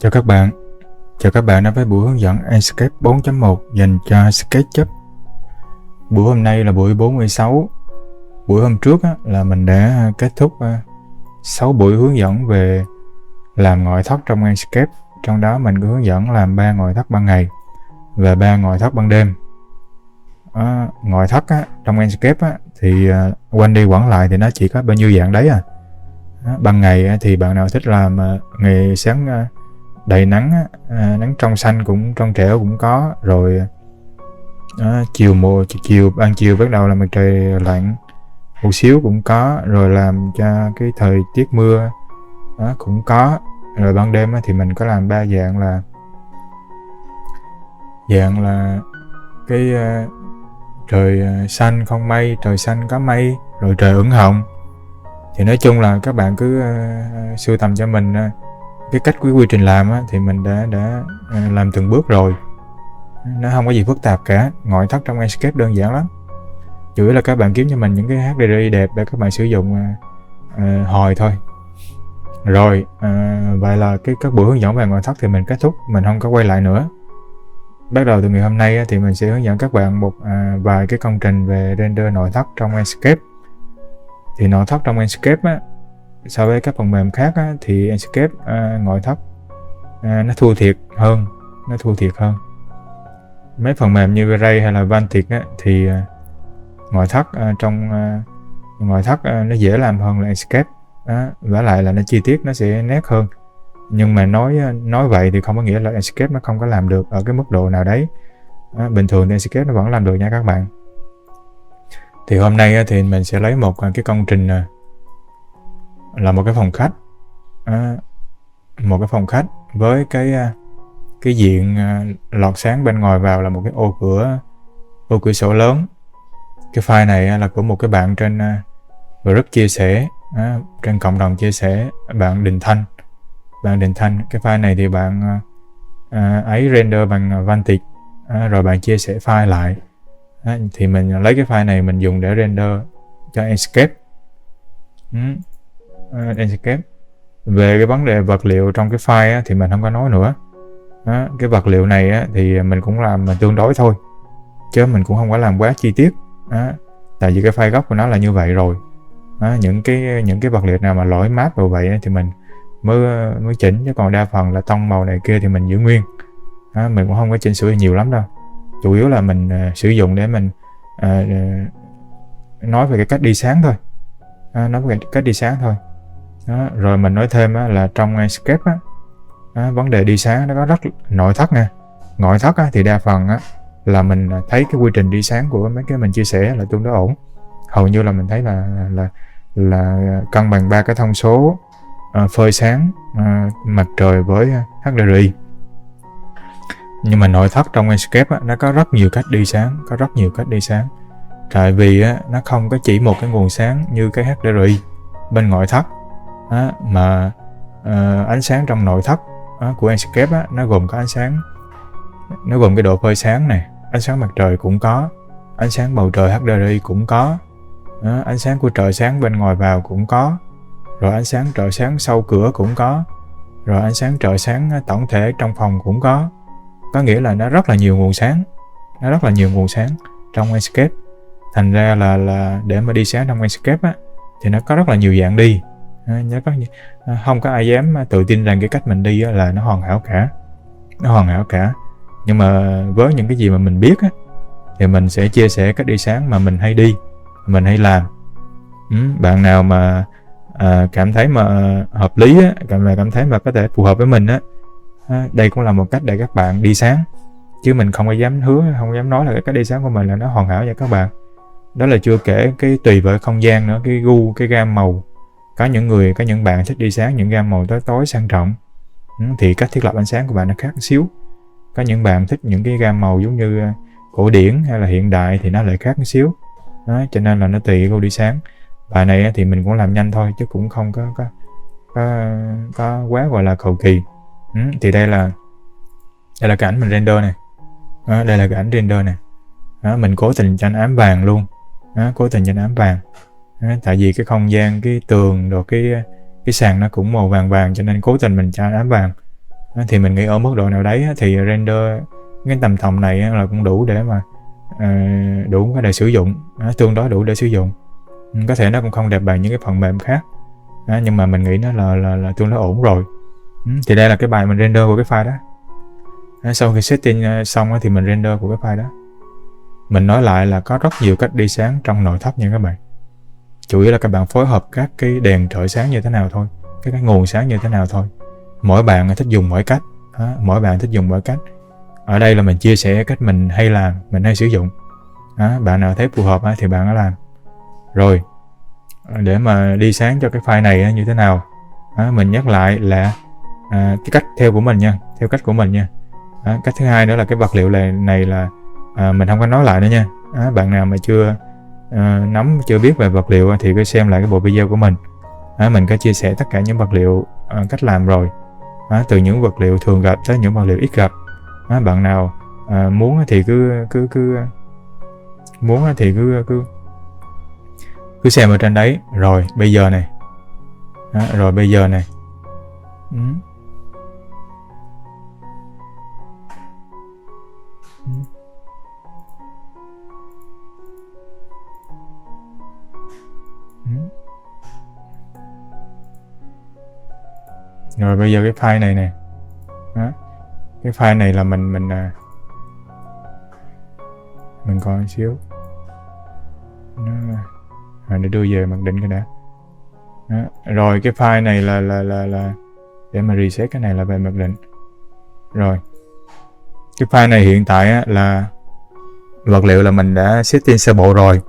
Chào các bạn đến với buổi hướng dẫn Enscape 4.1 dành cho SketchUp. Buổi hôm nay là buổi 46. Buổi hôm trước là mình đã kết thúc 6 buổi hướng dẫn về làm ngoại thất trong Enscape. Trong đó mình có hướng dẫn làm 3 ngoại thất ban ngày và 3 ngoại thất ban đêm. Ngoại thất trong Enscape thì quanh đi quẩn lại thì nó chỉ có bao nhiêu dạng đấy ban ngày thì bạn nào thích làm ngày sáng đầy nắng, nắng trong xanh cũng trong trẻo cũng có, rồi ban chiều bắt đầu là mặt trời lặn một xíu cũng có, rồi làm cho cái thời tiết mưa cũng có, rồi ban đêm thì mình có làm 3 dạng là cái trời xanh không mây, trời xanh có mây, rồi trời ửng hồng. Thì nói chung là các bạn cứ sưu tầm cho mình cái cách quy trình làm thì mình đã làm từng bước rồi, nó không có gì phức tạp cả. Ngoại thất trong Enscape đơn giản lắm, chủ yếu là các bạn kiếm cho mình những cái HDRI đẹp để các bạn sử dụng hồi thôi. Rồi vậy là các buổi hướng dẫn về ngoại thất thì mình kết thúc, mình không có quay lại nữa. Bắt đầu từ ngày hôm nay thì mình sẽ hướng dẫn các bạn một vài cái công trình về render nội thất trong Enscape. Thì nội thất trong Enscape so với các phần mềm khác thì Enscape ngoại thất nó thua thiệt hơn. Mấy phần mềm như Ray hay là Vantic thì ngoại thất ngoại thất nó dễ làm hơn là Enscape, vả lại là nó chi tiết nó sẽ nét hơn. Nhưng mà nói vậy thì không có nghĩa là Enscape nó không có làm được ở cái mức độ nào đấy. Bình thường thì Enscape nó vẫn làm được nha các bạn. Thì hôm nay thì mình sẽ lấy một cái công trình là một cái phòng khách với cái diện lọt sáng bên ngoài vào là một cái ô cửa sổ lớn. Cái file này là của một cái bạn trên group chia sẻ, trên cộng đồng chia sẻ, bạn Đình Thanh. Cái file này thì bạn ấy render bằng Vantic, rồi bạn chia sẻ file lại. Thì mình lấy cái file này mình dùng để render cho Enscape. Về cái vấn đề vật liệu trong cái file thì mình không có nói nữa. Cái vật liệu này thì mình cũng làm tương đối thôi, chứ mình cũng không có làm quá chi tiết. Tại vì cái file gốc của nó là như vậy rồi. Những cái vật liệu nào mà lỗi map vào vậy thì mình mới chỉnh, chứ còn đa phần là tông màu này kia thì mình giữ nguyên. Mình cũng không có chỉnh sửa nhiều lắm đâu, chủ yếu là mình sử dụng để mình nói về cái cách đi sáng thôi. Rồi mình nói thêm là trong Enscape vấn đề đi sáng nó có rất nội thất nha. Ngoại thất thì đa phần là mình thấy cái quy trình đi sáng của mấy cái mình chia sẻ là tương đối ổn. Hầu như là mình thấy là cân bằng 3 cái thông số phơi sáng, mặt trời với HDRI. Nhưng mà nội thất trong Enscape nó có rất nhiều cách đi sáng, tại vì nó không có chỉ một cái nguồn sáng như cái HDRI bên ngoại thất, mà ánh sáng trong nội thất của Enscape nó gồm có ánh sáng, nó gồm cái độ phơi sáng này, ánh sáng mặt trời cũng có, ánh sáng bầu trời HDRI cũng có, ánh sáng của trời sáng bên ngoài vào cũng có, rồi ánh sáng trời sáng sau cửa cũng có, rồi ánh sáng trời sáng tổng thể trong phòng cũng có. Có nghĩa là nó rất là nhiều nguồn sáng trong Enscape. Thành ra là để mà đi sáng trong Enscape thì nó có rất là nhiều dạng đi. Không có ai dám tự tin rằng cái cách mình đi là nó hoàn hảo cả. Nhưng mà với những cái gì mà mình biết thì mình sẽ chia sẻ cách đi sáng mà mình hay đi, mình hay làm. Bạn nào mà cảm thấy mà hợp lý cảm thấy mà có thể phù hợp với mình đây cũng là một cách để các bạn đi sáng, chứ mình không có dám hứa, không dám nói là cái cách đi sáng của mình là nó hoàn hảo nha các bạn. Đó là chưa kể cái tùy vào không gian nữa, cái gu, cái gam màu. Có những bạn thích đi sáng những gam màu tối sang trọng, thì cách thiết lập ánh sáng của bạn nó khác một xíu. Có những bạn thích những cái gam màu giống như cổ điển hay là hiện đại thì nó lại khác một xíu. Cho nên là nó tùy gu đi sáng. Bài này thì mình cũng làm nhanh thôi, chứ cũng không có quá gọi là cầu kỳ. Thì đây là cái ảnh mình render này. Đây là cái ảnh render này. Mình cố tình cho nó ám vàng luôn. Tại vì cái không gian, cái tường rồi cái sàn nó cũng màu vàng, cho nên cố tình mình cho ám vàng. Thì mình nghĩ ở mức độ nào đấy thì render cái tầm này là cũng đủ để mà đủ để sử dụng, tương đối đủ để sử dụng. Có thể nó cũng không đẹp bằng những cái phần mềm khác, nhưng mà mình nghĩ nó là tương đối ổn rồi. Thì đây là cái bài mình render của cái file đó. Sau khi setting xong thì mình render của cái file đó. Mình nói lại là có rất nhiều cách đi sáng trong nội thất nha các bạn. Chủ yếu là các bạn phối hợp các cái đèn trợ sáng như thế nào thôi, cái nguồn sáng như thế nào thôi. Mỗi bạn thích dùng mỗi cách, mỗi bạn thích dùng mỗi cách. Ở đây là mình chia sẻ cách mình hay làm, mình hay sử dụng. Bạn nào thấy phù hợp thì bạn đã làm. Rồi, để mà đi sáng cho cái file này như thế nào, mình nhắc lại là cái cách theo của mình nha, theo cách của mình nha. Cách thứ hai nữa là cái vật liệu này là mình không có nói lại nữa nha. Bạn nào mà chưa chưa biết về vật liệu thì cứ xem lại cái bộ video của mình. Mình có chia sẻ tất cả những vật liệu, cách làm rồi, từ những vật liệu thường gặp tới những vật liệu ít gặp. Bạn nào muốn thì cứ xem ở trên đấy. Rồi bây giờ này, Rồi bây giờ cái file này nè, cái file này là mình coi một xíu, để đưa về mặc định cái đã. Rồi cái file này là để mà reset cái này là về mặc định. Rồi cái file này hiện tại là vật liệu là mình đã setting sơ bộ rồi.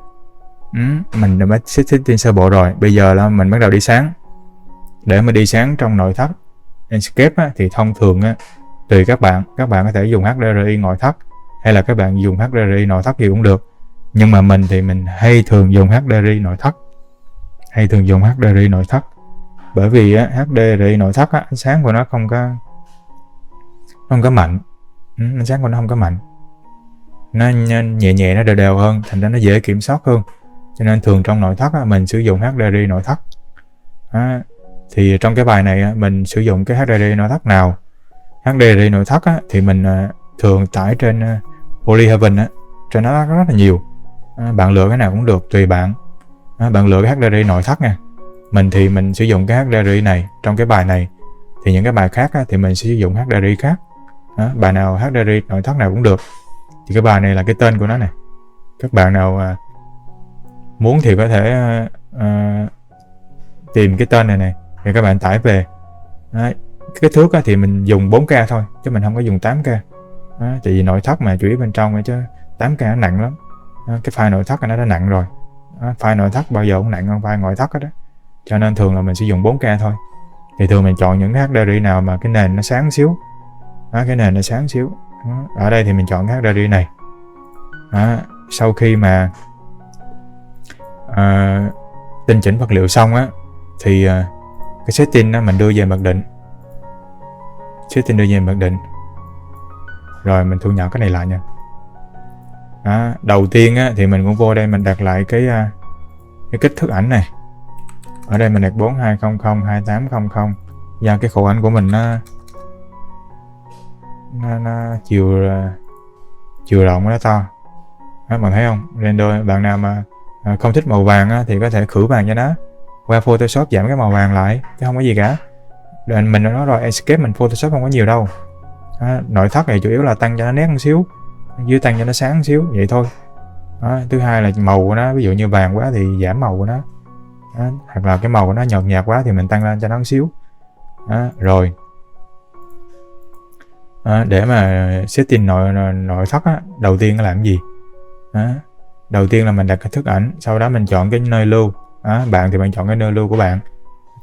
Mình đã setting sơ bộ rồi. Bây giờ là mình bắt đầu đi sáng. Để mà đi sáng trong nội thất Enscape thì thông thường tùy các bạn có thể dùng HDRI ngoại thất hay là các bạn dùng HDRI nội thất gì cũng được. Nhưng mà mình thì mình hay thường dùng HDRI nội thất. Bởi vì HDRI nội thất ánh sáng của nó không có mạnh. Ánh sáng của nó không có mạnh. Nó nhẹ, nó đều hơn, thành ra nó dễ kiểm soát hơn. Cho nên thường trong nội thất mình sử dụng HDRI nội thất. Thì trong cái bài này mình sử dụng cái HDRI nội thất nào? HDRI nội thất thì mình thường tải trên Polyheaven trên nó rất là nhiều. Bạn lựa cái nào cũng được, tùy bạn. Bạn lựa cái HDRI nội thất nha. Mình thì mình sử dụng cái HDRI này trong cái bài này. Thì những cái bài khác thì mình sẽ sử dụng HDRI khác. Bài nào HDRI nội thất nào cũng được. Thì cái bài này là cái tên của nó này. Các bạn nào muốn thì có thể tìm cái tên này thì các bạn tải về. Cái thước thì mình dùng 4K thôi chứ mình không có dùng 8K. Tại vì nội thất mà chủ yếu bên trong chứ 8K nó nặng lắm. Cái file nội thất nó đã nặng rồi. File nội thất bao giờ cũng nặng hơn file ngoại thất đó. Cho nên thường là mình sử dụng 4K thôi. Thì thường mình chọn những cái HDRI nào mà cái nền nó sáng xíu. Ở đây thì mình chọn cái HDRI này. Sau khi mà tinh chỉnh vật liệu xong thì cái setting mình đưa về mặc định. Rồi mình thu nhỏ cái này lại nha. Đầu tiên thì mình cũng vô đây mình đặt lại cái kích thước ảnh này. Ở đây mình đặt 4200/2800. Do cái khổ ảnh của mình nó chiều rộng nó to. Bạn thấy không? Render bạn nào mà không thích màu vàng thì có thể khử vàng cho nó. Qua Photoshop giảm cái màu vàng lại chứ không có gì cả. Mình đã nói rồi, Escape mình Photoshop không có nhiều đâu. Nội thất này chủ yếu là tăng cho nó nét một xíu, dưới tăng cho nó sáng một xíu vậy thôi. Thứ hai là màu của nó, ví dụ như vàng quá thì giảm màu của nó. Hoặc là cái màu của nó nhợt nhạt quá thì mình tăng lên cho nó một xíu. Rồi để mà setting nội thất đầu tiên là làm gì? Đầu tiên là mình đặt cái thước ảnh, sau đó mình chọn cái nơi lưu. Bạn thì bạn chọn cái nơi lưu của bạn.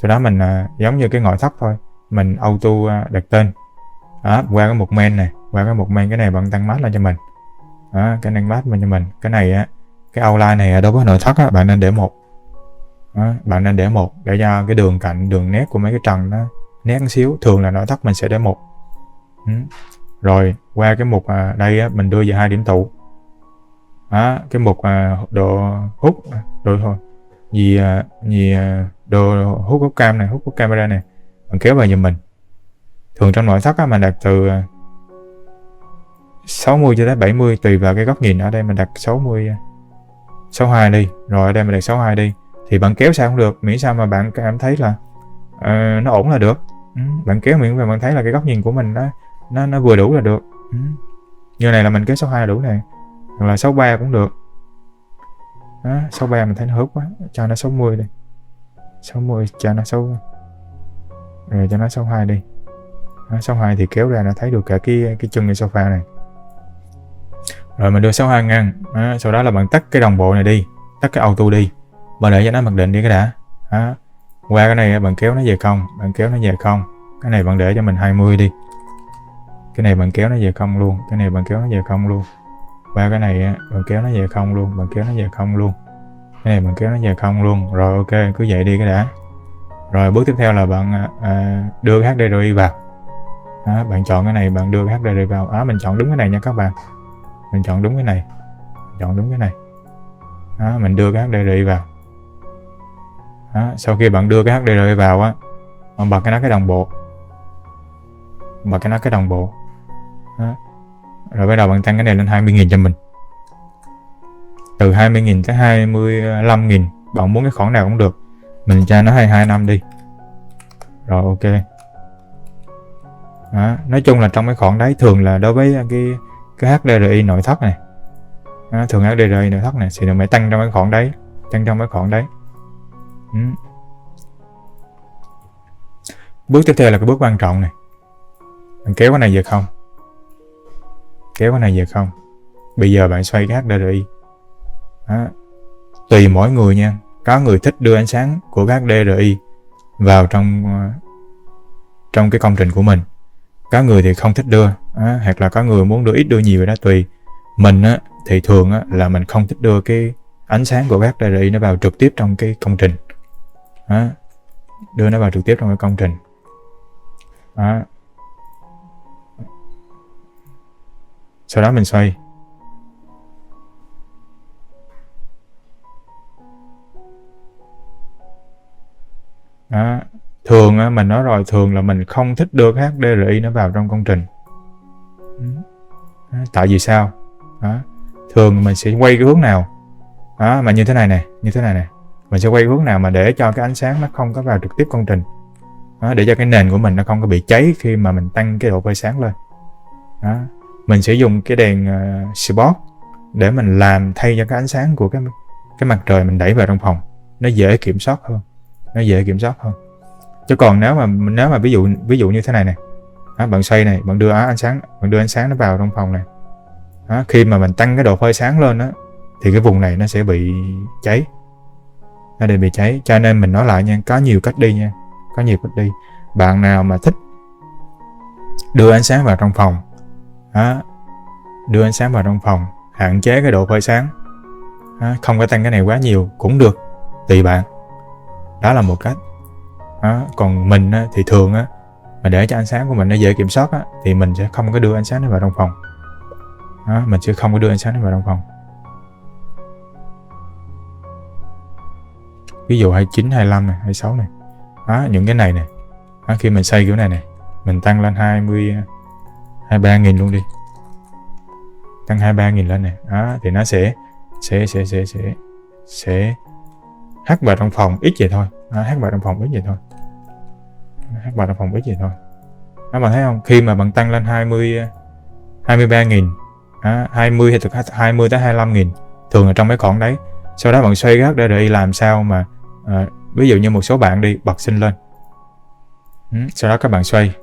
Sau đó mình giống như cái ngoại thất thôi, mình auto đặt tên. Qua cái mục main này, cái này bạn tăng mask lên cho mình. Cái tăng mask lên cho mình. Cái này cái outline này đối với nội thất bạn nên để 1. Bạn nên để 1 để cho cái đường cạnh, đường nét của mấy cái trần nó nét một xíu. Thường là nội thất mình sẽ để 1. Rồi qua cái mục đây mình đưa về 2 điểm tụ. Cái mục độ hút đồ hút camera này, bạn kéo vào giùm mình. Thường trong nội thất á, mình đặt từ 60 cho tới 70 tùy vào cái góc nhìn. Ở đây mình đặt 62 đi, rồi ở đây mình đặt 62 đi, thì bạn kéo sao cũng được, miễn sao mà bạn cảm thấy là nó ổn là được. Bạn kéo miễn mà bạn thấy là cái góc nhìn của mình nó vừa đủ là được. Như này là mình kéo 62 là đủ này, hoặc là 63 cũng được. Đó, 63 mình thấy nó hớt quá, cho nó 60 đi, 60 cho nó 60, rồi cho nó 62 đi. Đó, 62 thì kéo ra nó thấy được cả cái chân cái sofa này. Rồi mình đưa 62 ngăn. Đó, sau đó là bạn tắt cái đồng bộ này đi, tắt cái auto đi, bạn để cho nó mặc định đi cái đã. Đó, qua cái này bạn kéo nó về không, bạn kéo nó về không. Cái này bạn để cho mình 20 đi, cái này bạn kéo nó về không luôn, cái này bạn kéo nó về không luôn. Qua cái này bạn kéo nó về không luôn, bạn kéo nó về không luôn, cái này bạn kéo nó về không luôn. Rồi ok, cứ vậy đi cái đã. Rồi bước tiếp theo là bạn đưa cái HDRI vào. Đó, bạn chọn cái này, bạn đưa cái HDRI vào. Đó, mình chọn đúng cái này nha các bạn, mình chọn đúng cái này, chọn đúng cái này. Đó, mình đưa cái HDRI vào. Đó, sau khi bạn đưa cái HDRI vào á, bạn bật cái đồng bộ, bật cái đồng bộ. Đó. Rồi bắt đầu bạn tăng cái này lên 20.000 cho mình, từ 20.000 tới 25.000, bạn muốn cái khoản nào cũng được, mình cho nó 22 năm đi. Rồi ok. Đó, nói chung là trong cái khoản đấy, thường là đối với cái HDRI nội thất này, đó, thường HDRI nội thất này thì phải tăng trong cái khoản đấy, tăng trong cái khoản đấy. Bước tiếp theo là cái bước quan trọng này, bạn kéo cái này về không, kéo cái này về không. Bây giờ bạn xoay cái HDRI. Đó. Tùy mỗi người nha, có người thích đưa ánh sáng của cái HDRI vào trong cái công trình của mình, có người thì không thích đưa. Đó. Hoặc là có người muốn đưa ít đưa nhiều, đó tùy. Mình á, thì thường á, là mình không thích đưa cái ánh sáng của cái HDRI nó vào trực tiếp trong cái công trình. Đó. Đưa nó vào trực tiếp trong cái công trình. Đó. Sau đó mình xoay. Đó. Thường á, mình nói rồi, thường là mình không thích đưa cái HDRI nó vào trong công trình. Đó. Tại vì sao? Đó. Thường mình sẽ quay cái hướng nào đó, mà như thế này nè, như thế này nè, mình sẽ quay hướng nào mà để cho cái ánh sáng nó không có vào trực tiếp công trình. Đó. Để cho cái nền của mình nó không có bị cháy khi mà mình tăng cái độ phơi sáng lên. Đó. Mình sẽ dùng cái đèn spot để mình làm thay cho cái ánh sáng của cái mặt trời mình đẩy vào trong phòng, nó dễ kiểm soát hơn, nó dễ kiểm soát hơn. Chứ còn nếu mà ví dụ như thế này nè, đó, bạn xoay này, bạn đưa ánh sáng nó vào trong phòng này. Đó, khi mà mình tăng cái độ phơi sáng lên đó, thì cái vùng này nó sẽ bị cháy, nó để bị cháy. Cho nên mình nói lại nha, có nhiều cách đi nha, có nhiều cách đi. Bạn nào mà thích đưa ánh sáng vào trong phòng, đó, đưa ánh sáng vào trong phòng, hạn chế cái độ phơi sáng, đó, không có tăng cái này quá nhiều cũng được, tùy bạn. Đó là một cách. Đó. Còn mình á, thì thường á, mà để cho ánh sáng của mình nó dễ kiểm soát á, thì mình sẽ không có đưa ánh sáng nó vào trong phòng. Đó, mình sẽ không có đưa ánh sáng nó vào trong phòng. Ví dụ 29, 25 này, 26 này. Đó, những cái này nè. Đó, khi mình xây kiểu này nè, mình tăng lên 23.000 luôn đi. Tăng 23.000 lên nè. Đó, thì nó sẽ hắt vào trong phòng ít vậy thôi. Đó, hắt vào trong phòng ít vậy thôi. Hắt vào trong phòng ít vậy thôi. Đó, bạn thấy không? Khi mà bạn tăng lên 23.000, 20 hay từ 20 tới 25.000, thường là trong mấy khoản đấy. Sau đó bạn xoay cái HDRI làm sao mà ví dụ như một số bạn đi bật sinh lên. Sau đó các bạn xoay,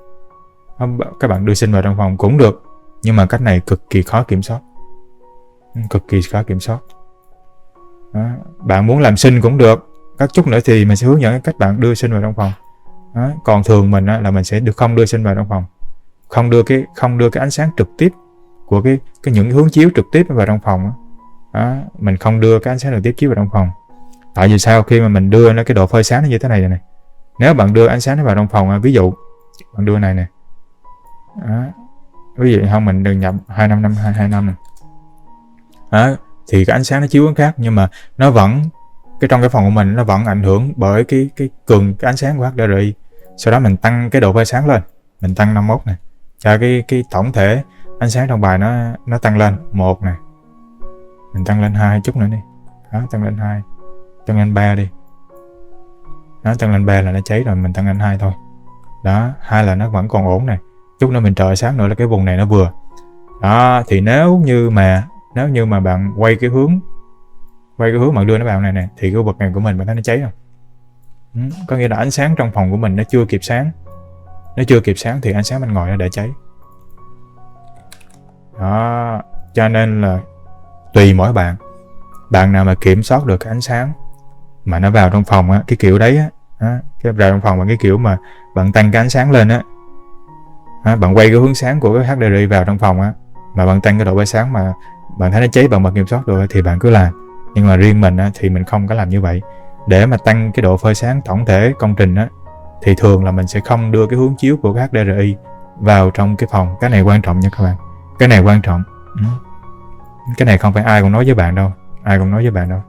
các bạn đưa sinh vào trong phòng cũng được, nhưng mà cách này cực kỳ khó kiểm soát, cực kỳ khó kiểm soát. Đó. Bạn muốn làm sinh cũng được, các chút nữa thì mình sẽ hướng dẫn cách bạn đưa sinh vào trong phòng. Đó. Còn thường mình á, là mình sẽ không đưa sinh vào trong phòng, không đưa cái ánh sáng trực tiếp của cái những hướng chiếu trực tiếp vào trong phòng. Đó. Mình không đưa cái ánh sáng trực tiếp chiếu vào trong phòng. Tại vì sao? Khi mà mình đưa nó cái độ phơi sáng nó như thế này này, nếu bạn đưa ánh sáng nó vào trong phòng, ví dụ bạn đưa này nè, đó. Ví dụ không, mình đừng nhập 25 này. Đó. Thì cái ánh sáng nó chiếu hướng khác, nhưng mà nó vẫn trong cái phòng của mình nó vẫn ảnh hưởng bởi cái ánh sáng của HDRI. Sau đó mình tăng cái độ phơi sáng lên, mình tăng 51 nè, cho cái tổng thể ánh sáng trong bài nó tăng lên 1 nè, mình tăng lên 2 chút nữa đi, đó, tăng lên 2, tăng lên 3 đi, đó, tăng lên 3 là nó cháy rồi, mình tăng lên 2 thôi, đó, 2 là nó vẫn còn ổn nè, chút nữa mình trợ sáng nữa là cái vùng này nó vừa. Đó, thì nếu như mà bạn quay cái hướng bạn đưa nó vào này nè, thì cái khu vực này của mình thấy nó cháy không? Có nghĩa là ánh sáng trong phòng của mình nó chưa kịp sáng thì ánh sáng bên ngoài nó đã cháy. Đó, cho nên là tùy mỗi bạn nào mà kiểm soát được cái ánh sáng mà nó vào trong phòng á, cái kiểu đấy á, cái vào trong phòng bằng cái kiểu mà bạn tăng cái ánh sáng lên á, bạn quay cái hướng sáng của cái HDRI vào trong phòng á, mà bạn tăng cái độ bay sáng mà bạn thấy nó cháy bằng bật kiểm soát được thì bạn cứ làm. Nhưng mà riêng mình á, thì mình không có làm như vậy. Để mà tăng cái độ phơi sáng tổng thể công trình á, thì thường là mình sẽ không đưa cái hướng chiếu của cái HDRI vào trong cái phòng. Cái này quan trọng nha các bạn, cái này quan trọng. Cái này không phải ai cũng nói với bạn đâu,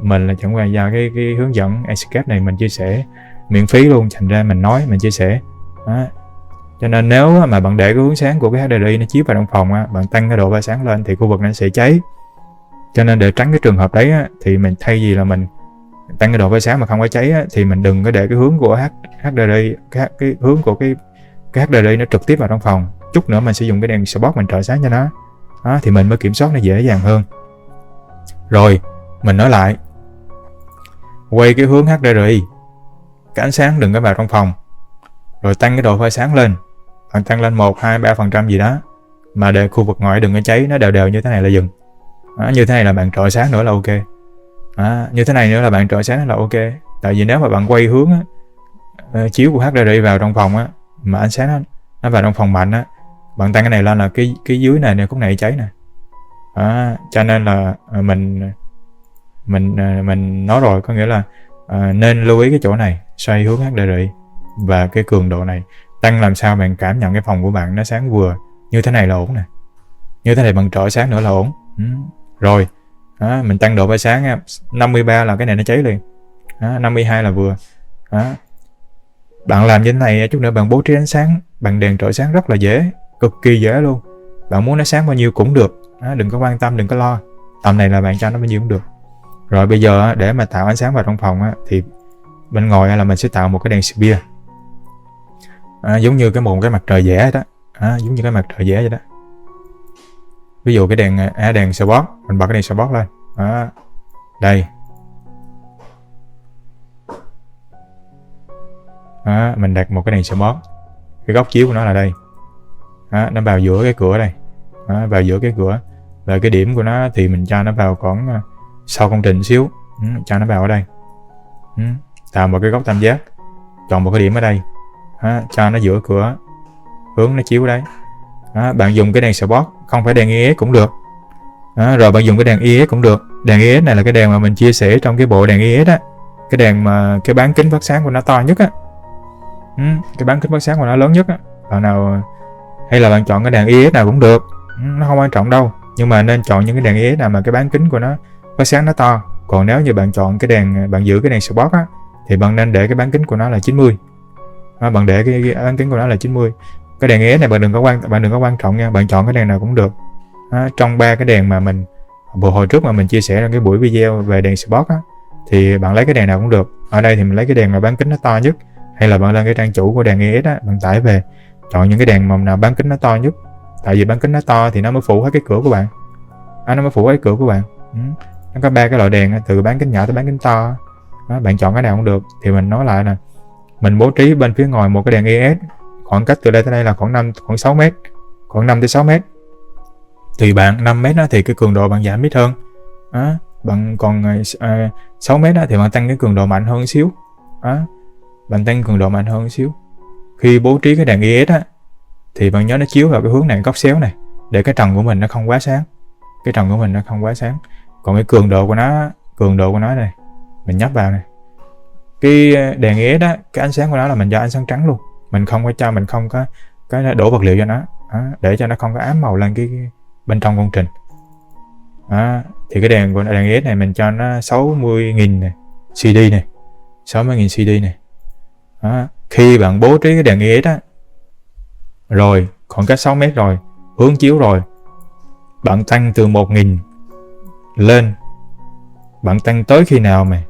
mình là chẳng qua do cái hướng dẫn Escape này mình chia sẻ miễn phí luôn, thành ra mình nói, mình chia sẻ. Cho nên nếu mà bạn để cái hướng sáng của cái HDRI nó chiếu vào trong phòng á, bạn tăng cái độ phơi sáng lên thì khu vực nó sẽ cháy. Cho nên để tránh cái trường hợp đấy á, thì mình thay vì là mình tăng cái độ phơi sáng mà không có cháy á, thì mình đừng có để cái hướng của HDRI, cái hướng của cái HDRI nó trực tiếp vào trong phòng. Chút nữa mình sử dụng cái đèn spot mình trợ sáng cho nó. Đó, thì mình mới kiểm soát nó dễ dàng hơn. Rồi, mình nói lại. Quay cái hướng HDRI, cái ánh sáng đừng có vào trong phòng. Rồi tăng cái độ phơi sáng lên. Bạn tăng lên 1, 2, 3% gì đó. Mà để khu vực ngoài đừng có cháy, nó đều đều như thế này là dừng. Như thế này là bạn trợ sáng nữa là ok. Như thế này nữa là bạn trợ sáng là ok. Tại vì nếu mà bạn quay hướng chiếu của HDRI vào trong phòng á, mà ánh sáng nó vào trong phòng mạnh á, bạn tăng cái này lên là cái dưới này khúc này cháy nè. Cho nên là mình nói rồi, có nghĩa là nên lưu ý cái chỗ này, xoay hướng HDRI và cái cường độ này, tăng làm sao bạn cảm nhận cái phòng của bạn nó sáng vừa. Như thế này là ổn nè, như thế này bạn trợ sáng nữa là ổn. Rồi mình tăng độ phơi sáng nha. 53 là cái này nó cháy liền, 52 là vừa. Bạn làm như thế này, chút nữa bạn bố trí ánh sáng bằng đèn trợ sáng rất là dễ, cực kỳ dễ luôn. Bạn muốn nó sáng bao nhiêu cũng được, đừng có quan tâm, đừng có lo, tầm này là bạn cho nó bao nhiêu cũng được. Rồi bây giờ để mà tạo ánh sáng vào trong phòng thì bên ngoài là mình sẽ tạo một cái đèn sphere, giống như một cái mặt trời vẽ đó, giống như cái mặt trời vẽ vậy đó. Ví dụ cái đèn spot, mình bật cái đèn spot lên, đây, mình đặt một cái đèn spot, cái góc chiếu của nó là đây, nó vào giữa cái cửa đây, vào giữa cái cửa, và cái điểm của nó thì mình cho nó vào khoảng sau công trình xíu, cho nó vào ở đây, tạo một cái góc tam giác, chọn một cái điểm ở đây, cho nó giữa cửa, hướng nó chiếu ở đấy. Bạn dùng cái đèn spot, không phải đèn IS cũng được. Rồi bạn dùng cái đèn IS cũng được. Đèn IS này là cái đèn mà mình chia sẻ trong cái bộ đèn IS á, cái đèn mà cái bán kính phát sáng của nó to nhất á, cái bán kính phát sáng của nó lớn nhất á. Bạn nào hay là bạn chọn cái đèn IS nào cũng được, nó không quan trọng đâu, nhưng mà nên chọn những cái đèn IS nào mà cái bán kính của nó phát sáng nó to. Còn nếu như bạn chọn cái đèn, bạn giữ cái đèn spot á, thì bạn nên để cái bán kính của nó là 90. Bạn để cái bán kính của nó là 90. Cái đèn IS này bạn đừng có quan trọng nha, bạn chọn cái đèn nào cũng được. Trong 3 cái đèn mà mình hồi trước mà mình chia sẻ trong cái buổi video về đèn spot á, thì bạn lấy cái đèn nào cũng được. Ở đây thì mình lấy cái đèn mà bán kính nó to nhất, hay là bạn lên cái trang chủ của đèn IS á, bạn tải về, chọn những cái đèn mà nào bán kính nó to nhất. Tại vì bán kính nó to thì nó mới phủ hết cái cửa của bạn. Nó mới phủ hết cái cửa của bạn. Nó có 3 cái loại đèn, từ bán kính nhỏ tới bán kính to. Bạn chọn cái nào cũng được. Thì mình nói lại là mình bố trí bên phía ngoài một cái đèn IS, khoảng cách từ đây tới đây là khoảng 6 mét, khoảng 5 tới 6 mét. Tùy bạn, 5 mét đó thì cái cường độ bạn giảm ít hơn. Bạn còn 6 mét đó thì bạn tăng cái cường độ mạnh hơn xíu. Bạn tăng cường độ mạnh hơn xíu. Khi bố trí cái đèn IS á, thì bạn nhớ nó chiếu vào cái hướng này, góc xéo này, để cái trần của mình nó không quá sáng. Còn cái cường độ của nó này, mình nhấp vào này. Cái đèn IS á, cái ánh sáng của nó là mình cho ánh sáng trắng luôn. Mình không có cái đổ vật liệu cho nó, để cho nó không có ám màu lên cái bên trong công trình. Thì cái đèn IS này mình cho nó 60.000 này, CD này, 60.000 CD này. Khi bạn bố trí cái đèn IS á, Rồi khoảng cách 6 mét rồi, hướng chiếu rồi, bạn tăng từ 1000 lên, bạn tăng tới khi nào mà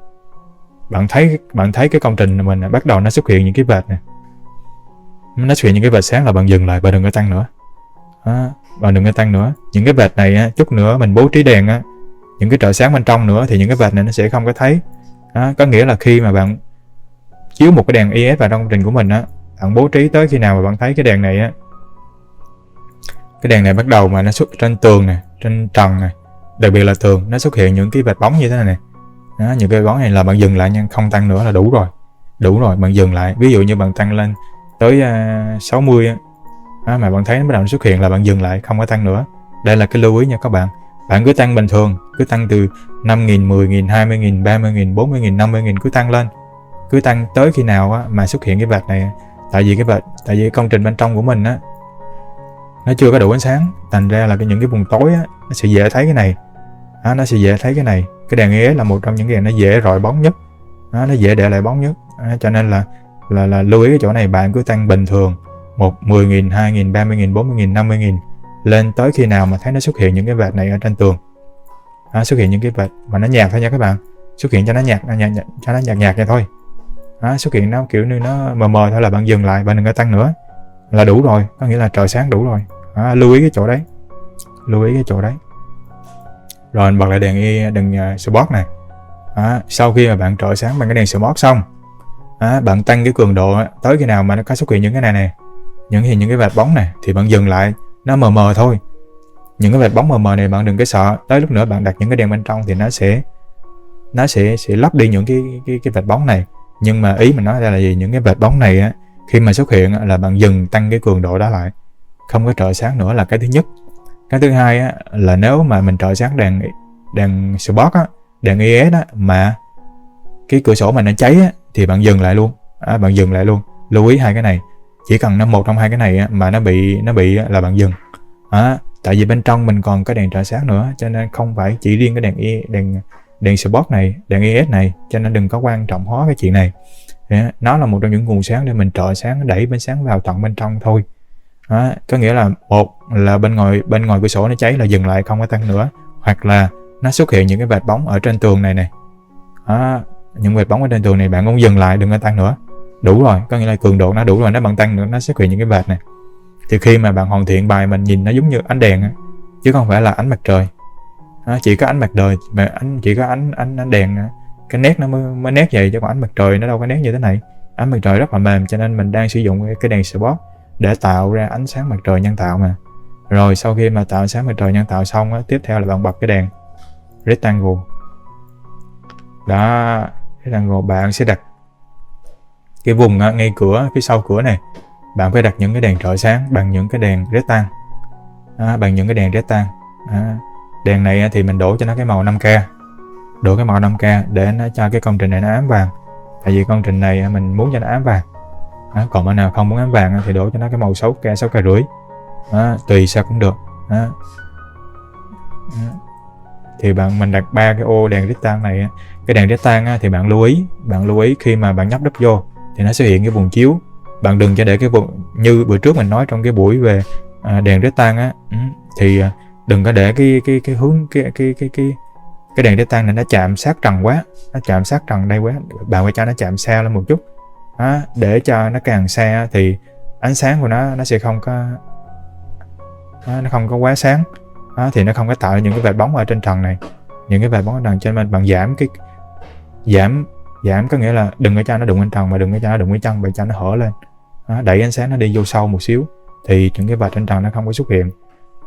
bạn thấy cái công trình mình bắt đầu nó xuất hiện những cái vệt này, nó xuất hiện những cái vệt sáng là bạn dừng lại, bạn đừng có tăng nữa. Bạn đừng có tăng nữa. Những cái vệt này á, chút nữa mình bố trí đèn á, những cái trợ sáng bên trong nữa thì những cái vệt này nó sẽ không có thấy. Có nghĩa là khi mà bạn chiếu một cái đèn IS vào trong công trình của mình á, bạn bố trí tới khi nào mà bạn thấy cái đèn này á, cái đèn này bắt đầu mà nó xuất trên tường này, trên trần này, đặc biệt là tường, nó xuất hiện những cái vệt bóng như thế này nè. Những cái bóng này là bạn dừng lại nha, không tăng nữa là đủ rồi. Đủ rồi, bạn dừng lại. Ví dụ như bạn tăng lên tới 60 á, mà bạn thấy nó bắt đầu xuất hiện là bạn dừng lại, không có tăng nữa. Đây là cái lưu ý nha các bạn. Bạn cứ tăng bình thường, cứ tăng từ 5.000, 10.000, 20.000, 30.000, 40.000, 50.000, cứ tăng lên. Cứ tăng tới khi nào á, mà xuất hiện cái vệt này. Tại vì công trình bên trong của mình á, nó chưa có đủ ánh sáng, thành ra là những cái vùng tối á, nó sẽ dễ thấy cái này. Nó sẽ dễ thấy cái này. Cái đèn IS là một trong những cái đèn nó dễ rọi bóng nhất, nó dễ để lại bóng nhất. Cho nên là lưu ý cái chỗ này, bạn cứ tăng bình thường 10.000, 2.000, 30.000, 40.000, 50.000 lên tới khi nào mà thấy nó xuất hiện những cái vệt này ở trên tường. Xuất hiện những cái vệt mà nó nhạt thôi nha các bạn, xuất hiện cho nó nhạt vậy thôi. Xuất hiện nó kiểu như nó mờ mờ thôi là bạn dừng lại, bạn đừng có tăng nữa là đủ rồi, có nghĩa là trời sáng đủ rồi. Lưu ý cái chỗ đấy, lưu ý cái chỗ đấy. Rồi mình bật lại đèn spot này. Sau khi mà bạn trợ sáng bằng cái đèn spot xong, bạn tăng cái cường độ tới khi nào mà nó có xuất hiện những cái này nè, những cái vệt bóng này thì bạn dừng lại, nó mờ mờ thôi. Những cái vệt bóng mờ mờ này bạn đừng có sợ, tới lúc nữa bạn đặt những cái đèn bên trong thì nó sẽ lấp đi những cái vệt bóng này. Nhưng mà ý mình nói ra là gì, những cái vệt bóng này á, khi mà xuất hiện là bạn dừng tăng cái cường độ đó lại, không có trợ sáng nữa là cái thứ nhất. Cái thứ hai á, là nếu mà mình trợ sáng đèn spot á, đèn IS á, mà cái cửa sổ mà nó cháy á, thì bạn dừng lại luôn. Bạn dừng lại luôn. Lưu ý hai cái này, chỉ cần nó một trong hai cái này á, mà nó bị là bạn dừng. Tại vì bên trong mình còn có đèn trợ sáng nữa, cho nên không phải chỉ riêng cái đèn spot này, đèn IS này, cho nên đừng có quan trọng hóa cái chuyện này. Nó là một trong những nguồn sáng để mình trợ sáng, đẩy bên sáng vào tận bên trong thôi. Có nghĩa là một là bên ngoài cửa sổ nó cháy là dừng lại, không có tăng nữa, hoặc là nó xuất hiện những cái vệt bóng ở trên tường này này. Những vệt bóng ở trên tường này bạn cũng dừng lại, đừng có tăng nữa. Đủ rồi, có nghĩa là cường độ nó đủ rồi, nếu bạn tăng nữa nó xuất hiện những cái vệt này. Thì khi mà bạn hoàn thiện bài mình nhìn nó giống như ánh đèn chứ không phải là ánh mặt trời. Chỉ có ánh mặt trời mà chỉ có ánh đèn, cái nét nó mới nét vậy, chứ còn ánh mặt trời nó đâu có nét như thế này. Ánh mặt trời rất là mềm, cho nên mình đang sử dụng cái đèn spot để tạo ra ánh sáng mặt trời nhân tạo mà. Rồi sau khi mà tạo ánh sáng mặt trời nhân tạo xong á, tiếp theo là bạn bật cái đèn rectangle. Đó, rectangle bạn sẽ đặt cái vùng ngay cửa, phía sau cửa này, bạn phải đặt những cái đèn trợ sáng bằng những cái đèn rectangle. Bằng những cái đèn rectangle. Đèn này thì mình đổ cho nó cái màu 5K. Đổ cái màu 5K để nó cho cái công trình này nó ám vàng. Tại vì công trình này mình muốn cho nó ám vàng. Còn bạn nào không muốn ám vàng thì đổ cho nó cái màu 6K, 6K rưỡi. Tùy sao cũng được. Thì mình đặt 3 cái ô đèn rectangle này. Cái đèn rectangle thì bạn lưu ý khi mà bạn nhấp đúp vô thì nó sẽ hiện cái vùng chiếu. Bạn đừng cho để cái vùng như bữa trước mình nói trong cái buổi về đèn rectangle thì đừng có để cái hướng cái đèn rectangle này nó chạm sát trần quá, nó chạm sát trần đây quá. Bạn phải cho nó chạm xa lên một chút. Để cho nó càng xa thì ánh sáng của nó sẽ không có quá sáng. Thì nó không có tạo những cái vệt bóng ở trên trần này, những cái vệt bóng ở trần. Cho nên bạn giảm có nghĩa là đừng có cho nó đụng lên trần, mà đừng có cho nó đụng với chân, bạn cho nó hở lên. Đẩy ánh sáng nó đi vô sâu một xíu thì những cái vệt trên trần nó không có xuất hiện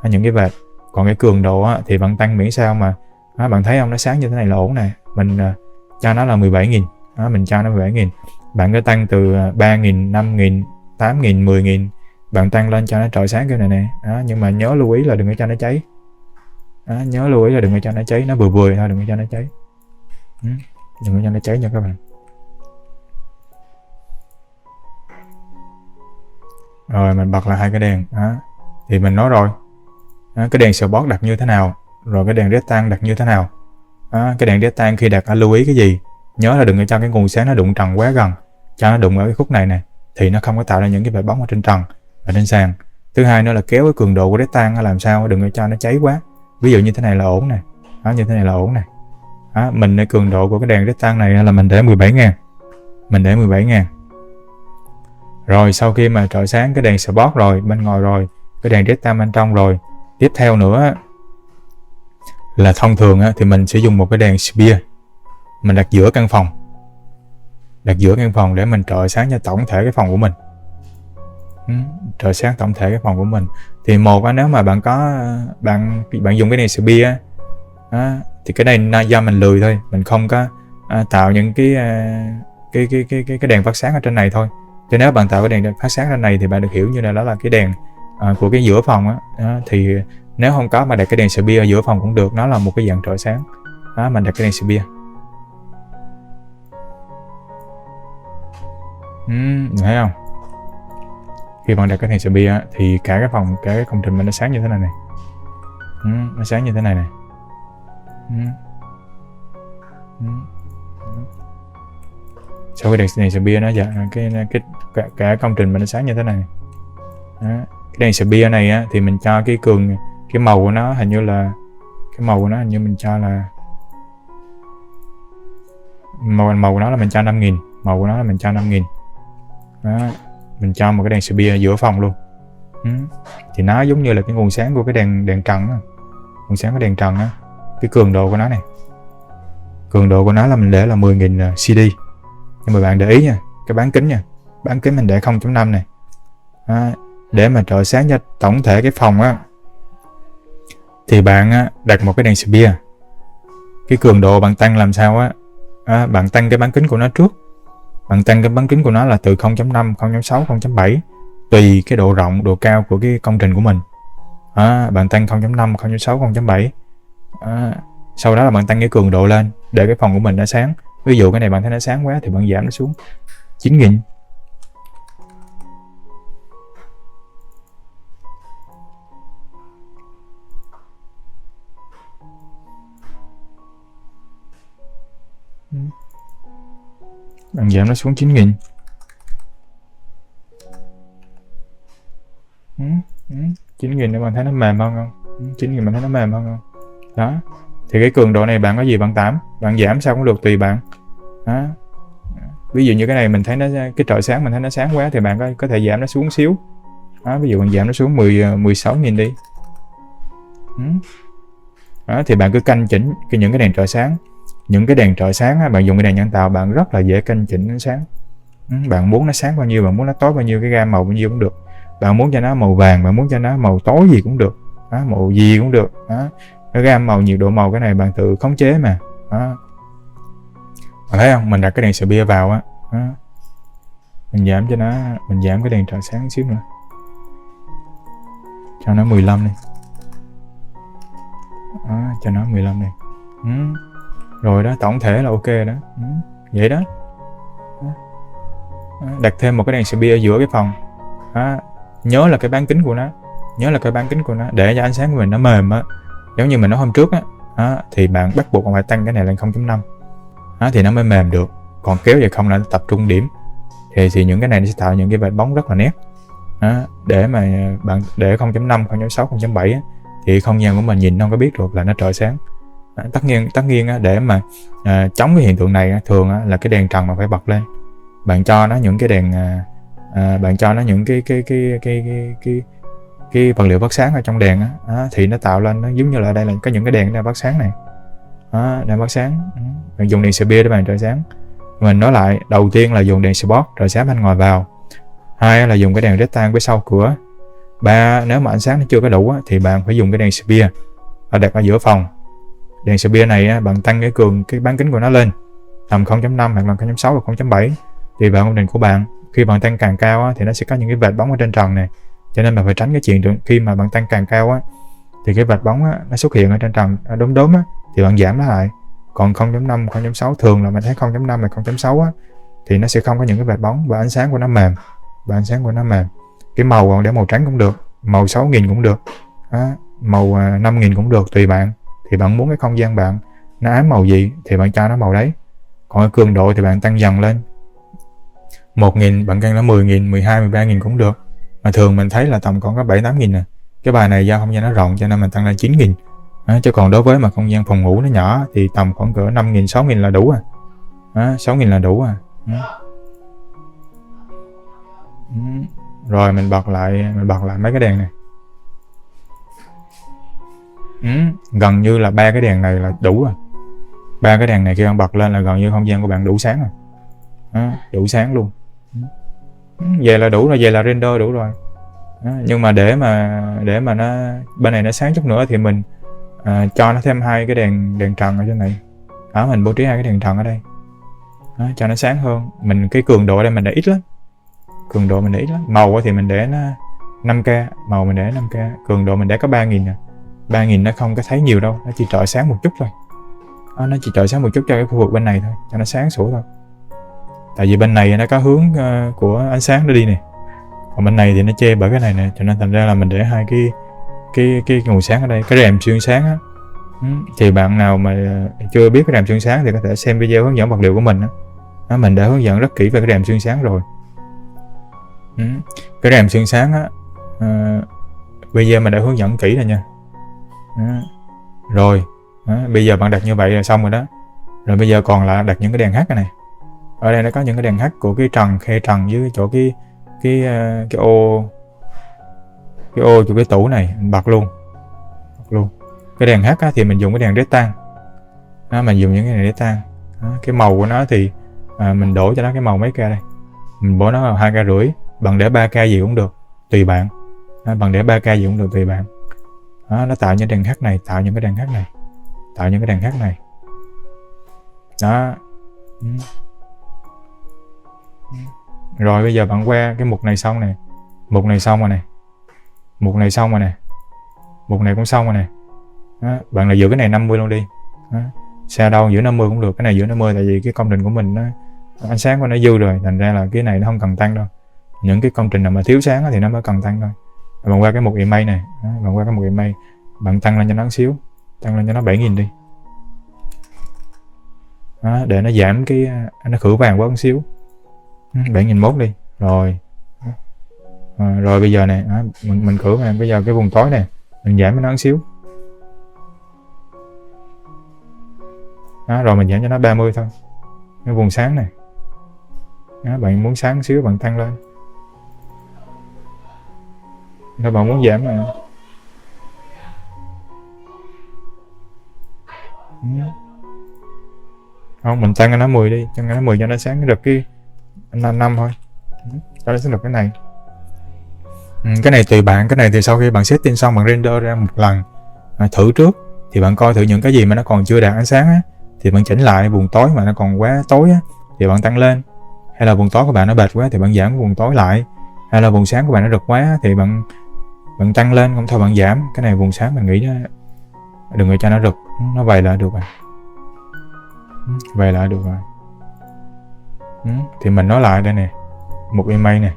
những cái vệt. Còn cái cường độ thì bạn tăng miễn sao mà bạn thấy không, nó sáng như thế này là ổn nè. Mình cho nó là 17.000, mình cho nó 17.000. Bạn cứ tăng từ 3.000, 5.000, 8.000, 10.000, bạn tăng lên cho nó trợ sáng cái này nè. Nhưng mà nhớ lưu ý là đừng có cho nó cháy. Nhớ lưu ý là đừng có cho nó cháy, nó vừa vừa thôi, đừng có cho nó cháy. Đừng có cho nó cháy nha các bạn. Rồi mình bật lại hai cái đèn. Thì mình nói rồi, cái đèn spot đặt như thế nào, rồi cái đèn rectangle đặt như thế nào. Cái đèn rectangle khi đặt lưu ý cái gì, nhớ là đừng có cho cái nguồn sáng nó đụng trần quá gần, cho nó đụng ở cái khúc này nè thì nó không có tạo ra những cái vệt bóng ở trên trần. ở trên sàn. Thứ hai nữa là kéo cái cường độ của đế tan làm sao đừng có cho nó cháy quá. Ví dụ như thế này là ổn này, như thế này là ổn này. Mình cái cường độ của cái đèn đế tan này là mình để 17.000, mình để 17.000. Rồi sau khi mà trợ sáng cái đèn spot rồi bên ngoài rồi, cái đèn đế tan bên trong rồi, tiếp theo nữa là thông thường thì mình sẽ dùng một cái đèn spear, mình đặt giữa căn phòng, để mình trợ sáng cho tổng thể cái phòng của mình. Trợ sáng tổng thể cái phòng của mình. Thì nếu mà bạn có bạn dùng cái đèn spear thì cái này do mình lười thôi, mình không có tạo những cái đèn phát sáng ở trên này thôi. Cho nếu bạn tạo cái đèn phát sáng trên này thì bạn được hiểu như là đó là cái đèn của cái giữa phòng thì nếu không có mà đặt cái đèn spear ở giữa phòng cũng được, nó là một cái dạng trợ sáng. Mình đặt cái đèn spear. Thấy không? Khi bạn đặt cái đèn spear thì cả cái phòng, cả cái công trình mình nó sáng như thế này này. Nó sáng như thế này này. Sau cái đèn spear nó cả công trình mình nó sáng như thế này. Cái đèn spear này thì mình cho cái màu của nó hình như mình cho là màu của nó là mình cho 5.000, màu của nó là mình cho 5.000. Mình cho một cái đèn spear giữa phòng luôn. Thì nó giống như là cái nguồn sáng của cái đèn trần nguồn sáng của đèn trần cái cường độ của nó này, cường độ của nó là mình để là 10.000 CD. Nhưng mà bạn để ý nha, cái bán kính nha, bán kính mình để 0.5 này. Để mà trợ sáng cho tổng thể cái phòng thì bạn đặt một cái đèn spear, cái cường độ bạn tăng làm sao bạn tăng cái bán kính của nó trước. Bạn tăng cái bán kính của nó là từ 0.5, 0.6, 0.7 tùy cái độ rộng, độ cao của cái công trình của mình. Bạn tăng 0.5, 0.6, 0.7. Sau đó là bạn tăng cái cường độ lên để cái phòng của mình nó sáng. Ví dụ cái này bạn thấy nó sáng quá thì bạn giảm nó xuống 9.000. Bạn giảm nó xuống 9.000. 9.000 để bạn thấy nó mềm hơn không? 9.000 bạn thấy nó mềm hơn không? Đó. Thì cái cường độ này bạn có gì bạn giảm sao cũng được, tùy bạn. Ví dụ như cái này mình thấy nó, cái trợ sáng mình thấy nó sáng quá thì bạn có thể giảm nó xuống xíu. Ví dụ bạn giảm nó xuống 16.000 đi. Thì bạn cứ canh chỉnh những cái đèn trợ sáng. Những cái đèn trợ sáng bạn dùng cái đèn nhân tạo bạn rất là dễ canh chỉnh ánh sáng. Bạn muốn nó sáng bao nhiêu, bạn muốn nó tối bao nhiêu, cái gam màu bao nhiêu cũng được. Bạn muốn cho nó màu vàng, bạn muốn cho nó màu tối gì cũng được. Màu gì cũng được. Cái gam màu, nhiệt độ màu cái này bạn tự khống chế mà. Bạn thấy không? Mình đặt cái đèn spear vào mình giảm cho nó, mình giảm cái đèn trợ sáng xíu nữa. Cho nó 15 đi. Cho nó 15 đi. Rồi đó, tổng thể là ok đó. Vậy đó. Đặt thêm một cái đèn spear ở giữa cái phòng. Nhớ là cái bán kính của nó, để cho ánh sáng của mình nó mềm giống như mình nói hôm trước thì bạn bắt buộc phải tăng cái này lên 0.5 thì nó mới mềm được. Còn kéo về không là nó tập trung điểm thì những cái này nó sẽ tạo những cái vệt bóng rất là nét. Để mà bạn để 0.5, 0.6, 0.7 thì không gian của mình nhìn không có biết được là nó trợ sáng. Tất nhiên để mà chống cái hiện tượng này thường là cái đèn trần mà phải bật lên. Bạn cho nó những cái đèn bạn cho nó những cái vật liệu phát sáng ở trong đèn thì nó tạo lên, nó giống như là đây là có những cái đèn đang phát sáng này. Đèn phát sáng. Bạn dùng đèn spear để bạn trợ sáng. Mình nói lại, đầu tiên là dùng đèn spot trợ sáng bên ngoài vào. Hai là dùng cái đèn rectangle phía sau cửa. Ba, nếu mà ánh sáng nó chưa có đủ thì bạn phải dùng cái đèn spear đặt ở giữa phòng. Đèn spear này bạn tăng cái bán kính của nó lên tầm 0.5 hoặc là 0.6 hoặc 0.7 tùy vào công trình của bạn. Khi bạn tăng càng cao thì nó sẽ có những cái vệt bóng ở trên trần này, cho nên bạn phải tránh cái chuyện khi mà bạn tăng càng cao thì cái vệt bóng nó xuất hiện ở trên trần đốm thì bạn giảm nó lại. Còn 0.5, 0.6 thường là mình thấy 0.5 và 0.6 thì nó sẽ không có những cái vệt bóng và ánh sáng của nó mềm. Cái màu bạn để màu trắng cũng được, màu 6.000 cũng được, màu 5.000 cũng được, tùy bạn. Thì bạn muốn cái không gian bạn nó ám màu gì thì bạn cho nó màu đấy. Còn cái cường độ thì bạn tăng dần lên. 1.000 bạn tăng nó 10.000, 12, 13.000 cũng được. Mà thường mình thấy là tầm còn có 7-8 nghìn nè. Cái bài này do không gian nó rộng cho nên mình tăng lên 9 nghìn. Chứ còn đối với mà không gian phòng ngủ nó nhỏ thì tầm khoảng cỡ 5 nghìn, 6 nghìn là đủ à. 6 nghìn là đủ à. Rồi mình bật lại mấy cái đèn này. Gần như là 3 cái đèn này là đủ rồi. 3 cái đèn này khi bạn bật lên là gần như không gian của bạn đủ sáng rồi. Đủ sáng luôn. Vậy là đủ rồi, vậy là render đủ rồi. Nhưng mà để mà nó bên này nó sáng chút nữa thì mình cho nó thêm 2 cái đèn trần ở trên này. Mình bố trí 2 cái đèn trần ở đây. Cho nó sáng hơn. Mình cái cường độ đây mình để ít lắm. Màu thì mình để nó 5K, màu mình để 5K, cường độ mình để có 3.000 nè. 3.000 nó không có thấy nhiều đâu, nó chỉ trợ sáng một chút thôi. Nó chỉ trợ sáng một chút cho cái khu vực bên này thôi, cho nó sáng sủa thôi. Tại vì bên này nó có hướng của ánh sáng nó đi nè. Còn bên này thì nó che bởi cái này nè, cho nên thành ra là mình để 2 cái nguồn sáng ở đây, cái rèm xuyên sáng á. Thì bạn nào mà chưa biết cái rèm xuyên sáng thì có thể xem video hướng dẫn vật liệu của mình á. Mình đã hướng dẫn rất kỹ về cái rèm xuyên sáng rồi. Cái rèm xuyên sáng á, bây giờ mình đã hướng dẫn kỹ rồi nha. Rồi bây giờ bạn đặt như vậy là xong rồi đó. Rồi bây giờ còn là đặt những cái đèn H này. Ở đây nó có những cái đèn H của cái khe trần với chỗ cái ô của cái tủ này, mình bật luôn. Cái đèn H á, thì mình dùng cái đèn Retan. Mình dùng những cái đèn Retan. Cái màu của nó thì mình đổ cho nó cái màu mấy k đây. Mình bỏ nó vào 2k5, bằng để 3k gì cũng được, tùy bạn. Bằng để 3k gì cũng được, tùy bạn. Nó tạo những đèn H này, tạo những cái đèn H này. Đó. Rồi bây giờ bạn qua cái mục này xong nè. Mục này xong rồi nè. Mục này cũng xong rồi nè. Bạn là giữ cái này 50 luôn đi. Xa đâu giữ 50 cũng được, cái này giữ 50 tại vì cái công trình của mình nó ánh sáng của nó dư rồi, thành ra là cái này nó không cần tăng đâu. Những cái công trình nào mà thiếu sáng thì nó mới cần tăng thôi. Bạn qua cái mục image này, bạn tăng lên cho nó một xíu, tăng lên cho nó 7.000 đi. Để nó giảm cái nó khử vàng quá một xíu. 7.001 đi. Rồi bây giờ nè, mình khử vàng, bây giờ cái vùng tối này mình giảm cho nó một xíu. Rồi mình giảm cho nó 30 thôi. Cái vùng sáng này. Bạn muốn sáng xíu bạn tăng lên. Nếu bạn muốn giảm mà. Không, mình tăng cho nó 10 đi, cho nó 10 cho nó sáng được cái 5 thôi. Cho nó sáng được cái này. Cái này tùy bạn, cái này thì sau khi bạn setting xong bạn render ra một lần thử trước thì bạn coi thử những cái gì mà nó còn chưa đạt ánh sáng á, thì bạn chỉnh lại. Vùng tối mà nó còn quá tối á thì bạn tăng lên, hay là vùng tối của bạn nó bệt quá thì bạn giảm vùng tối lại, hay là vùng sáng của bạn nó rực quá thì bạn tăng lên, không thôi bạn giảm. Cái này vùng sáng mình nghĩ đừng có cho nó rực, nó vậy là được rồi. Thì mình nói lại đây nè, một image nè,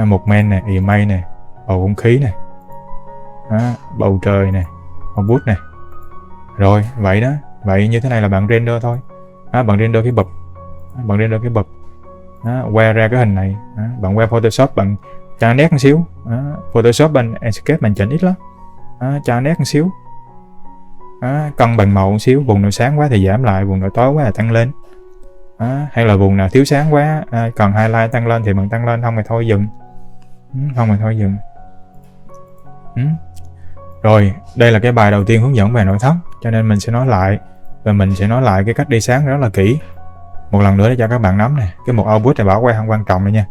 một main nè, image nè, bầu không khí nè, bầu trời nè, bầu bút nè. Rồi vậy đó, vậy như thế này là bạn render thôi. Bạn render cái bậc, que ra cái hình này. Bạn qua Photoshop, bạn cho nét một xíu. Photoshop bên Enscape mình chỉnh ít lắm, cho nét một xíu. Cân bằng màu một xíu, vùng nào sáng quá thì giảm lại, vùng nào tối quá thì tăng lên. Hay là vùng nào thiếu sáng quá cần highlight tăng lên thì bạn tăng lên, không thì thôi dừng. Rồi đây là cái bài đầu tiên hướng dẫn về nội thất, cho nên mình sẽ nói lại, và mình sẽ nói lại cái cách đi sáng rất là kỹ một lần nữa để cho các bạn nắm nè. Cái mục output này bỏ qua không quan trọng này nha.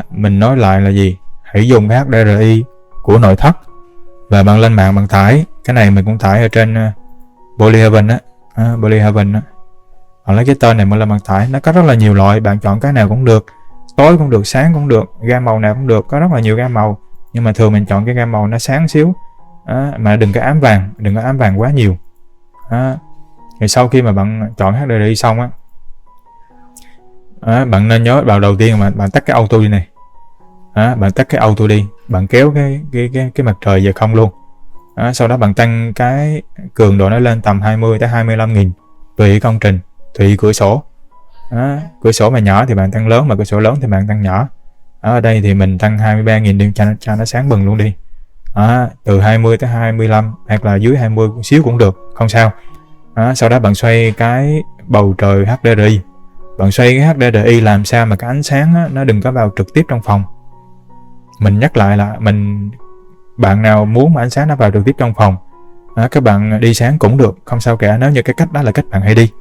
Mình nói lại là gì, hãy dùng cái HDRI của nội thất, và bạn lên mạng bạn tải. Cái này mình cũng tải ở trên Polyhaven á. Bạn lấy cái tên này mà lên bạn tải, nó có rất là nhiều loại, bạn chọn cái nào cũng được, tối cũng được, sáng cũng được, gam màu nào cũng được, có rất là nhiều gam màu. Nhưng mà thường mình chọn cái gam màu nó sáng xíu, mà đừng có ám vàng quá nhiều. Thì sau khi mà bạn chọn HDRI xong bạn nên nhớ vào đầu tiên mà bạn tắt cái auto đi này. Bạn tắt cái auto đi, bạn kéo cái mặt trời về không luôn. Sau đó bạn tăng cái cường độ nó lên tầm 20 tới 25.000 tùy công trình, tùy cửa sổ. Cửa sổ mà nhỏ thì bạn tăng lớn, mà cửa sổ lớn thì bạn tăng nhỏ. Ở đây thì mình tăng 23.000 đi cho nó sáng bừng luôn đi. Từ 20 tới 25 hoặc là dưới 20 một xíu cũng được, không sao. Sau đó bạn xoay cái bầu trời HDRI. Bạn xoay cái HDRI làm sao mà cái ánh sáng á, nó đừng có vào trực tiếp trong phòng. Mình nhắc lại là bạn nào muốn mà ánh sáng nó vào trực tiếp trong phòng, các bạn đi sáng cũng được, không sao cả, nếu như cái cách đó là cách bạn hay đi.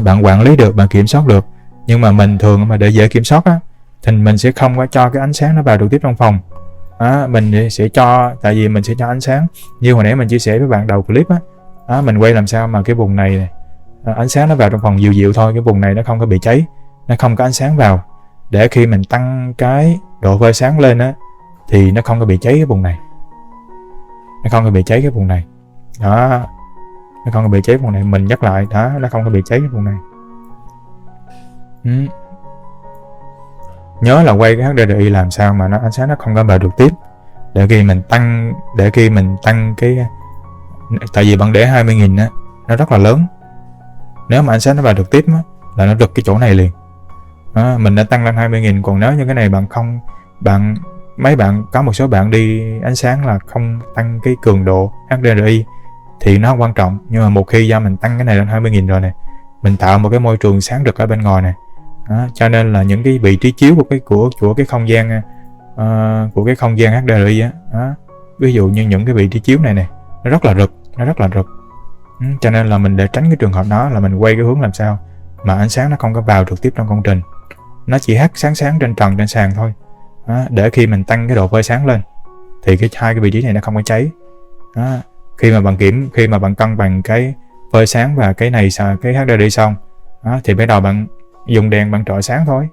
Bạn quản lý được, bạn kiểm soát được. Nhưng mà mình thường mà để dễ kiểm soát á, thì mình sẽ không có cho cái ánh sáng nó vào trực tiếp trong phòng. Mình sẽ cho, tại vì mình sẽ cho ánh sáng như hồi nãy mình chia sẻ với bạn đầu clip á, mình quay làm sao mà cái vùng này ánh sáng nó vào trong phòng dịu dịu thôi, cái vùng này nó không có bị cháy, nó không có ánh sáng vào, để khi mình tăng cái độ phơi sáng lên á thì nó không có bị cháy cái vùng này, nó không có bị cháy cái vùng này đó, nó không có bị cháy vùng này. Mình nhắc lại đó, nó không có bị cháy cái vùng này. Nhớ là quay cái HDRI làm sao mà nó ánh sáng nó không có vào trực tiếp, để khi mình tăng cái, tại vì bạn để 20.000 á nó rất là lớn, nếu mà ánh sáng nó vào trực tiếp á là nó rực cái chỗ này liền. Mình đã tăng lên 20.000, còn nếu như cái này mấy bạn có một số bạn đi ánh sáng là không tăng cái cường độ HDRI thì nó không quan trọng, nhưng mà một khi do mình tăng cái này lên 20.000 rồi này, mình tạo một cái môi trường sáng rực ở bên ngoài này, cho nên là những cái vị trí chiếu của cái không gian HDRI á, ví dụ như những cái vị trí chiếu này nó rất là rực, cho nên là mình để tránh cái trường hợp đó là mình quay cái hướng làm sao mà ánh sáng nó không có vào trực tiếp trong công trình, nó chỉ hắt sáng trên trần trên sàn thôi, để khi mình tăng cái độ phơi sáng lên thì hai cái vị trí này nó không có cháy. Khi mà bạn cân bằng cái phơi sáng và cái HDRI xong thì bắt đầu bạn dùng đèn bạn trợ sáng thôi.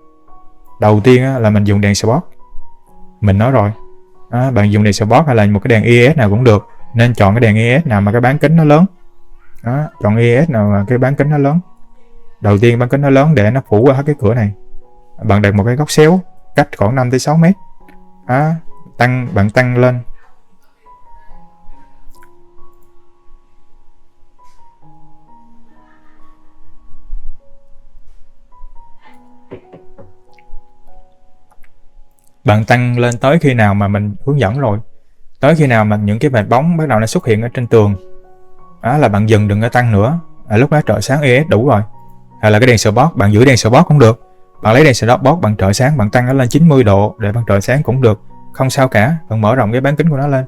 Đầu tiên là mình dùng đèn spot, mình nói rồi, bạn dùng đèn spot hay là một cái đèn IES nào cũng được, nên chọn cái đèn IES nào mà cái bán kính nó lớn. Chọn IES nào mà cái bán kính nó lớn. Đầu tiên bán kính nó lớn để nó phủ qua hết cái cửa này. Bạn đặt một cái góc xéo cách khoảng 5 tới 6 mét. Bạn tăng lên. Bạn tăng lên tới khi nào mà mình hướng dẫn rồi. Tới khi nào mà những cái vệt bóng bắt đầu nó xuất hiện ở trên tường, là bạn dừng, đừng có tăng nữa. Lúc đó trợ sáng IS đủ rồi. Hay là cái đèn spot, bạn giữ đèn spot cũng được. Bạn lấy đèn spot, bạn trợ sáng, bạn tăng nó lên 90 độ để bạn trợ sáng cũng được, không sao cả. Bạn mở rộng cái bán kính của nó lên.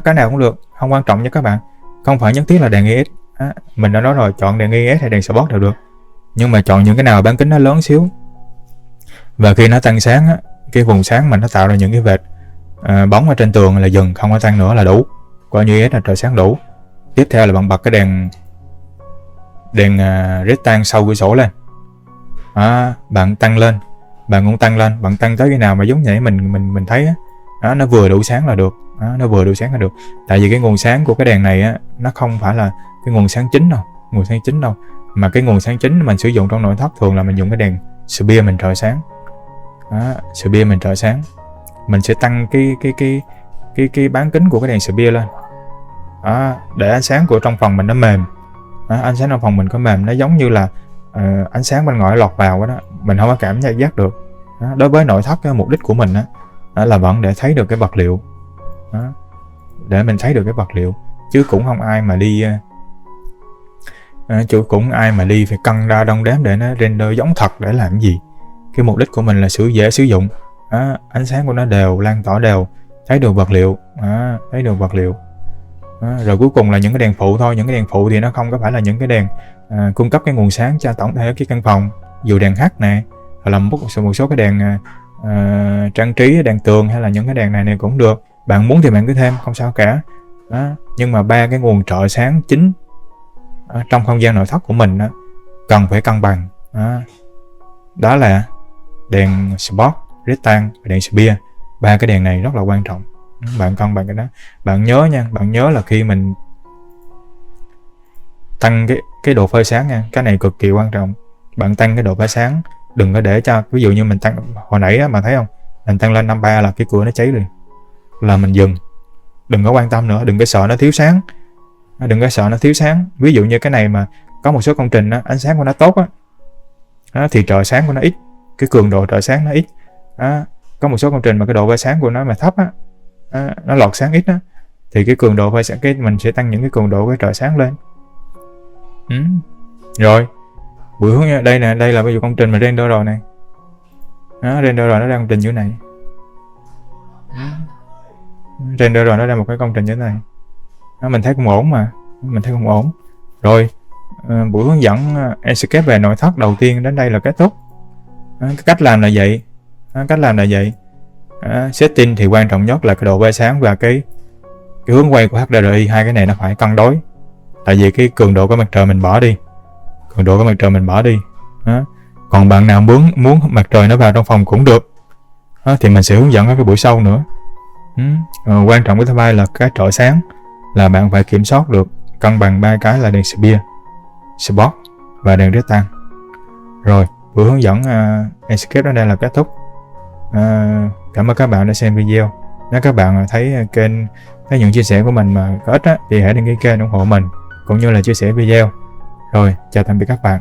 Cái nào cũng được, không quan trọng nha các bạn. Không phải nhất thiết là đèn IS. Mình đã nói rồi, chọn đèn IS hay đèn spot đều được. Nhưng mà chọn những cái nào bán kính nó lớn xíu. Và khi nó tăng sáng cái vùng sáng mà nó tạo ra những cái vệt bóng ở trên tường là dừng, không có tăng nữa là đủ, coi như IS là trợ sáng đủ. Tiếp theo là bạn bật cái đèn rectangle sau cửa sổ lên. Bạn tăng lên, bạn cũng tăng lên, bạn tăng tới cái nào mà giống vậy mình thấy nó vừa đủ sáng là được. Nó vừa đủ sáng là được. Tại vì cái nguồn sáng của cái đèn này nó không phải là cái nguồn sáng chính đâu, mà cái nguồn sáng chính mình sử dụng trong nội thất thường là mình dùng cái đèn spear mình trợ sáng. Spear mình trợ sáng, mình sẽ tăng cái bán kính của cái đèn spear lên, để ánh sáng của trong phòng mình nó mềm. Ánh sáng trong phòng mình có mềm, nó giống như là ánh sáng bên ngoài lọt vào đó, mình không có cảm giác được. Đối với nội thất, mục đích của mình là vẫn để thấy được cái vật liệu, để mình thấy được cái vật liệu, chứ cũng không ai mà đi phải cân đo đong đếm để nó render giống thật để làm gì. Cái mục đích của mình là dễ sử dụng, ánh sáng của nó đều, lan tỏa đều, thấy được vật liệu, rồi cuối cùng là những cái đèn phụ thôi. Những cái đèn phụ thì nó không có phải là những cái đèn cung cấp cái nguồn sáng cho tổng thể cái căn phòng, dù đèn H nè, hoặc là một số cái đèn trang trí, đèn tường, hay là những cái đèn này cũng được. Bạn muốn thì bạn cứ thêm, không sao cả. Nhưng mà ba cái nguồn trợ sáng chính trong không gian nội thất của mình cần phải cân bằng. Đó là đèn spot, rectangle và đèn spear. Ba cái đèn này rất là quan trọng. Bạn cân bằng cái đó. Bạn nhớ nha, bạn nhớ là khi mình tăng cái độ phơi sáng nha, cái này cực kỳ quan trọng. Bạn tăng cái độ phơi sáng, đừng có để cho, ví dụ như mình tăng hồi nãy mà thấy không, mình tăng lên 53 là cái cửa nó cháy liền, là mình dừng, đừng có quan tâm nữa, đừng có sợ nó thiếu sáng. Ví dụ như cái này mà có một số công trình ánh sáng của nó tốt thì trợ sáng của nó ít, cái cường độ trợ sáng nó ít. có một số công trình mà cái độ phát sáng của nó mà thấp á, nó lọt sáng ít á, thì cái cường độ phát sáng, cái mình sẽ tăng những cái cường độ cái trợ sáng lên. Rồi buổi hướng đây nè, đây là ví dụ công trình mà render rồi này, render rồi nó ra công trình như này, render rồi nó ra một cái công trình như thế này. Mình thấy cũng ổn mà, mình thấy cũng ổn. Rồi buổi hướng dẫn Enscape về nội thất đầu tiên đến đây là kết thúc. Cái cách làm là vậy, cách làm là vậy. Setting thì quan trọng nhất là cái độ phát sáng và cái hướng quay của HDRI, hai cái này nó phải cân đối. Tại vì cái cường độ của mặt trời mình bỏ đi, còn bạn nào muốn mặt trời nó vào trong phòng cũng được, thì mình sẽ hướng dẫn ở cái buổi sau nữa. Quan trọng cái thứ ba là cái trợ sáng, là bạn phải kiểm soát được cân bằng ba cái là đèn spear, spot và đèn rectangle. Rồi buổi hướng dẫn Enscape đến đây là kết thúc. Cảm ơn các bạn đã xem video. Nếu các bạn thấy kênh, thấy những chia sẻ của mình mà có ích á, thì hãy đăng ký kênh ủng hộ mình cũng như là chia sẻ video. Rồi chào tạm biệt các bạn.